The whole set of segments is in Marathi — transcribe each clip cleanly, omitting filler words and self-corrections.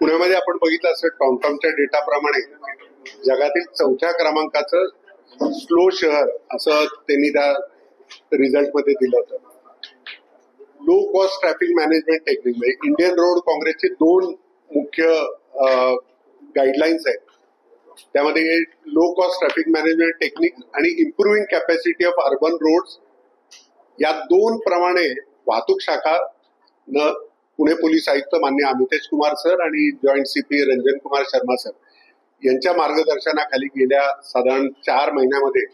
पुण्यामध्ये आपण बघितलं असं टॉमटॉमच्या डेटाप्रमाणे जगातील 4थ्या क्रमांकाचं स्लो शहर असं त्यांनी त्या रिझल्टमध्ये दिलं होतं. Low cost traffic management technique म्हणजे इंडियन रोड काँग्रेसचे 2 मुख्य गाईडलाईन्स आहेत. त्यामध्ये low cost traffic management technique आणि improving capacity of urban roads या 2 प्रमाणे वाहतूक शाखा न पुणे पोलीस आयुक्त माननीय अमितेश कुमार सर आणि joint CP Ranjan Kumar Sharma sir यांच्या मार्गदर्शनाखाली गेल्या साधारण 4 महिन्यामध्ये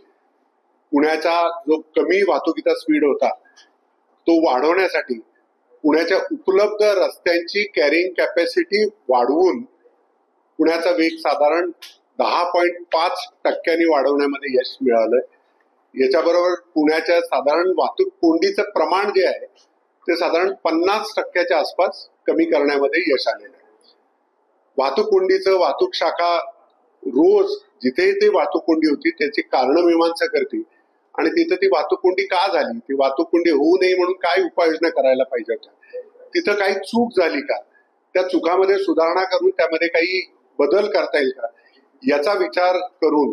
पुण्याचा जो कमी वाहतुकीचा स्पीड होता तो वाढवण्यासाठी पुण्याच्या उपलब्ध रस्त्यांची कॅरिंग कॅपॅसिटी वाढवून पुण्याचा वेग साधारण 10.5% वाढवण्यामध्ये यश मिळालंय. याच्याबरोबर पुण्याच्या साधारण वाहतूक कोंडीचं प्रमाण जे आहे ते साधारण 50% आसपास कमी करण्यामध्ये यश आलेलं आहे. वाहतूक कोंडीचं वाहतूक शाखा रोज जिथे ते वाहतूक कोंडी होती त्याची कारण मीमांसा करते आणि तिथे ती वाहतूक कोंडी का झाली, ती वाहतूक कोंडी होऊ नये म्हणून काय उपाययोजना करायला पाहिजे होत्या, तिथं काही चूक झाली का, त्या चुकामध्ये सुधारणा करून त्यामध्ये काही बदल करता येईल का, याचा विचार करून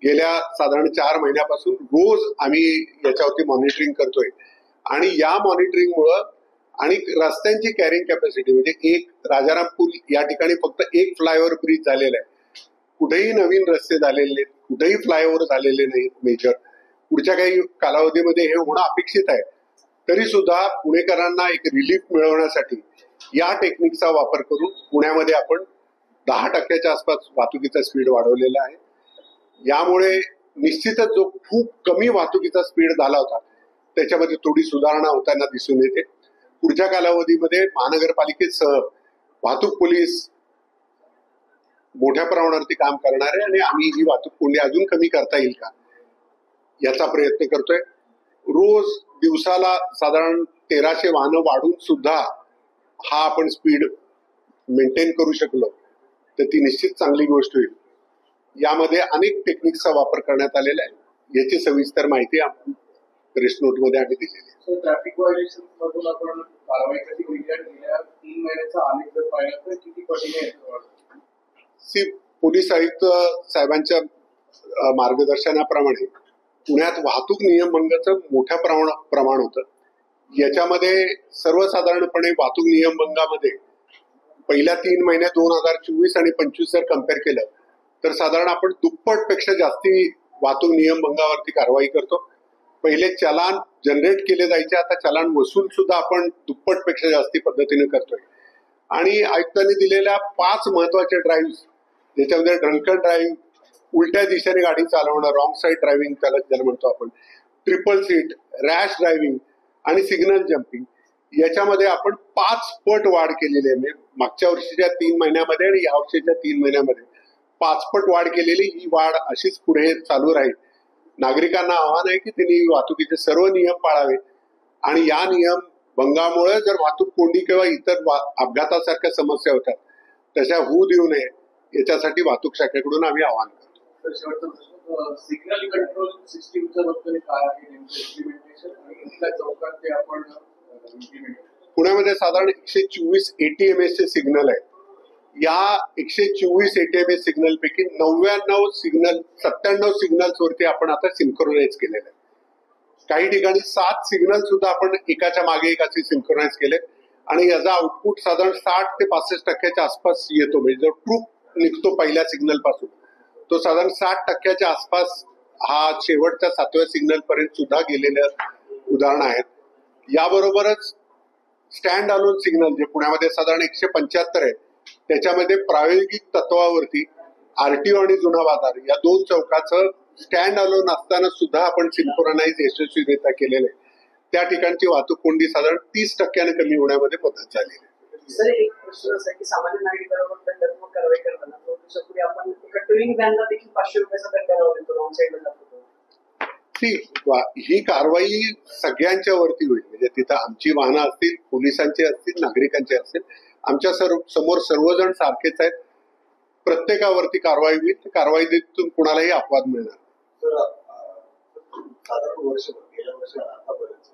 गेल्या साधारण 4 महिन्यापासून रोज आम्ही याच्यावरती मॉनिटरिंग करतोय. आणि या मॉनिटरिंगमुळं आणि रस्त्यांची कॅरिंग कॅपॅसिटी म्हणजे एक राजारामपूर या ठिकाणी फक्त एक फ्लायओव्हर ब्रिज झालेला आहे, कुठेही नवीन रस्ते झालेले नाहीत, कुठेही फ्लायओव्हर झालेले नाहीत मेजर. पुढच्या काही कालावधीमध्ये हे होणं अपेक्षित आहे. तरी सुद्धा पुणेकरांना एक रिलीफ मिळवण्यासाठी या टेक्निकचा वापर करून पुण्यामध्ये आपण 10% आसपास वाहतुकीचा स्पीड वाढवलेला आहे. यामुळे निश्चितच जो खूप कमी वाहतुकीचा स्पीड झाला होता त्याच्यामध्ये थोडी सुधारणा होताना दिसून येते. पुढच्या कालावधीमध्ये महानगरपालिकेसह वाहतूक पोलीस मोठ्या प्रमाणावरती काम करणार आहे आणि आम्ही ही वाहतूक कोंडी अजून कमी करता येईल का याचा प्रयत्न करतोय. रोज दिवसाला साधारण 1300 वाहनं वाढून सुद्धा हा आपण स्पीड मेंटेन करू शकलो तर ती निश्चित चांगली गोष्ट होईल. यामध्ये अनेक टेक्निक्सचा वापर करण्यात आलेला आहे. याची सविस्तर माहिती आपण प्रेस नोट मध्ये आम्ही दिलेली आहे. ट्रॅफिक व्हायोलेशन मधून आपण कारवाई कशी केली आणि गेल्या 3 महिन्याचा आलेख जर पाहिला तर किती पटीने पोलीस आयुक्त साहेबांच्या मार्गदर्शनाप्रमाणे पुण्यात वाहतूक नियमभंगाचं मोठ्या प्रमाण होतं. याच्यामध्ये सर्वसाधारणपणे वाहतूक नियमभंगामध्ये पहिल्या 3 महिन्यात 2024 आणि 25 जर कम्पेअर केलं तर साधारण आपण दुप्पटपेक्षा जास्ती वाहतूक नियमभंगावरती कारवाई करतो. पहिले चलान जनरेट केले जायचे, आता चलान वसूल सुद्धा आपण दुप्पटपेक्षा जास्ती पद्धतीने करतोय. आणि आयुक्तांनी दिलेल्या 5 महत्वाचे ड्राईव्ह ज्याच्यामध्ये ड्रंकन ड्राईव्ह, उलट्या दिशेने गाडी चालवणं, रॉंग साईड ड्रायव्हिंग त्याला ज्याला म्हणतो आपण, ट्रिपल सीट, रॅश ड्रायव्हिंग आणि सिग्नल जम्पिंग, याच्यामध्ये आपण 5 पट वाढ केलेली आहे. मागच्या वर्षीच्या 3 महिन्यामध्ये आणि या वर्षीच्या 3 महिन्यामध्ये 5 पट वाढ केलेली. ही वाढ अशीच पुढे चालू राहील. नागरिकांना आव्हान आहे की त्यांनी वाहतुकीचे सर्व नियम पाळावे आणि या नियम भंगामुळे जर वाहतूक कोंडी किंवा इतर अपघातासारख्या समस्या होतात तशा होऊ देऊ नये याच्यासाठी वाहतूक शाखेकडून आम्ही आवाहन करतो. सिग्नल कंट्रोल सिस्टीमच्या बद्दल काय आहे इम्प्लिमेंटेशन आणि इथल्या चौकात ते आपण पुण्यामध्ये साधारण 124 ATMS चे सिग्नल आहेत. या 124 ATMS सिग्नल पैकी 99 सिग्नल 97 सिग्नल्स वरती आपण आता सिंक्रोनाइज केलेले आहे. काही ठिकाणी 7 सिग्नल सुद्धा आपण एकाच्या मागे एक असे सिंक्रोनाइज केले आणि याचा आउटपुट साधारण 60 ते 65% आसपास येतो. म्हणजे जो ट्रूप निघतो पहिल्या सिग्नल पासून तो साधारण 60% आसपास हा शेवटच्या 7व्या सिग्नल पर्यंत सुद्धा गेलेलं उदाहरण आहेत. याबरोबरच स्टँड अलोन सिग्नल जे पुण्यामध्ये साधारण 175 आहे त्याच्यामध्ये प्रायोगिक तत्वावरती RTO आणि जुना बाजार या 2 चौकाचं स्टँड अलोन असताना सुद्धा आपण सिंक्रोनाइज यशस्वीरित्या केलेलं आहे. त्या ठिकाणची वाहतूक कोंडी साधारण 30% कमी होण्यामध्ये मदत झाली आहे. सर, एक प्रश्न असा की सामान्य नागरिकांवर दंडात्मक कारवाई करताना त्याच्यापुढे आपण एका टोईंग व्हॅनला देखील 500 रुपयाचा दंड लावतो रॉंग साईडला जातो. ही कारवाई सगळ्यांच्या वरती होईल. म्हणजे तिथं आमची वाहनं असतील, पोलिसांची असतील, नागरिकांची असतील, आमच्या समोर सर्वजण सारखेच आहेत. प्रत्येकावरती कारवाई होईल. कारवाईतून कुणालाही अपवाद मिळणार. साधारण वर्षभर गेल्या वर्षी आतापर्यंत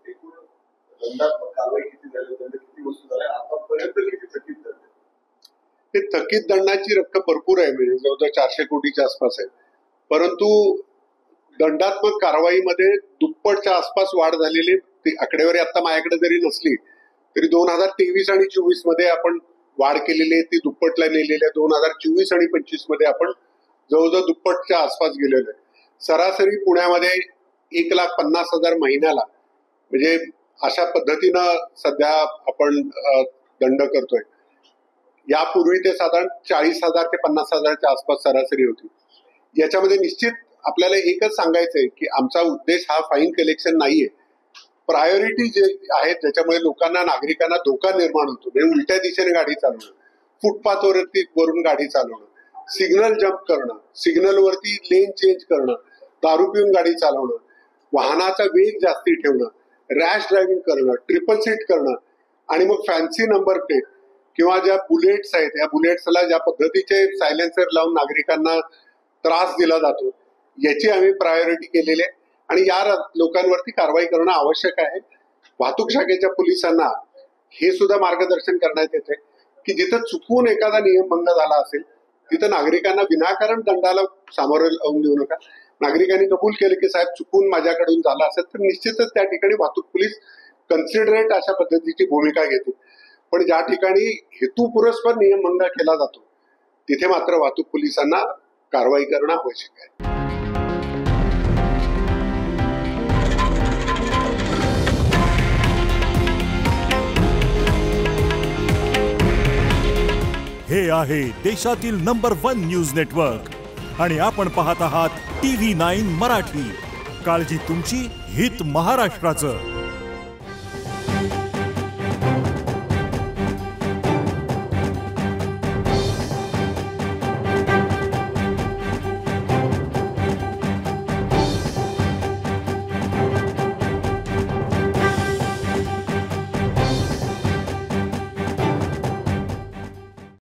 एकूण दंडात्मक कारवाई किती झाली, दंड किती वसूल झाले, आतापर्यंत किती थकीत झाले? ते थकीत दंडाची रक्कम भरपूर आहे, म्हणजे जवळजवळ 400 कोटीच्या आसपास आहे. परंतु दंडात्मक कारवाईमध्ये दुप्पटच्या आसपास वाढ झालेली. ती आकडेवारी आता माझ्याकडे जरी नसली तरी 2023 आणि 24 मध्ये आपण वाढ केलेली आहे, ती दुप्पटला नेलेली आहे. 2024 आणि 25 मध्ये आपण जवळजवळ दुप्पटच्या आसपास गेलेलो आहे. सरासरी पुण्यामध्ये 1,50,000 महिन्याला, म्हणजे अशा पद्धतीनं सध्या आपण दंड करतोय. यापूर्वी ते साधारण 40,000 ते 50,000च्या आसपास सरासरी होती. याच्यामध्ये निश्चित आपल्याला एकच सांगायचंय की आमचा उद्देश हा फाईन कलेक्शन नाहीये. प्रायोरिटी जे आहेत ज्याच्यामुळे लोकांना, नागरिकांना धोका निर्माण होतो, म्हणजे उलट्या दिशेने गाडी चालवणं, फुटपाथवरती वरून गाडी चालवणं, सिग्नल जम्प करणं, सिग्नलवरती लेन चेंज करणं, दारू पिऊन गाडी चालवणं, वाहनाचा वेग जास्ती ठेवणं, रॅश ड्रायव्हिंग करणं, ट्रिपल सीट करणं आणि मग फॅन्सी नंबर प्लेट किंवा ज्या बुलेट्स आहेत, या बुलेट्सला ज्या पद्धतीचे सायलेन्सर लावून नागरिकांना त्रास दिला जातो, याची आम्ही प्रायोरिटी केलेली आहे आणि या लोकांवरती कारवाई करणं आवश्यक आहे. वाहतूक शाखेच्या पोलिसांना हे सुद्धा मार्गदर्शन करण्यात येते की जिथं चुकून एखादा नियमभंग झाला असेल तिथं नागरिकांना विनाकारण दंडाला सामोरं लावून देऊ नका. नागरिकांनी कबूल केले की साहेब चुकून माझ्याकडून झाला असेल तर निश्चितच त्या ठिकाणी वाहतूक पोलीस कन्सिडरेट अशा पद्धतीची भूमिका घेतील. पण ज्या ठिकाणी हेतुपुरस्पर नियमभंग केला जातो तिथे मात्र वाहतूक पोलिसांना कारवाई करणं आवश्यक आहे. हे आहे देशातील नंबर 1 न्यूज नेटवर्क आणि आपण पाहत आहात TV9 मराठी. काळजी तुमची, हित महाराष्ट्राचं.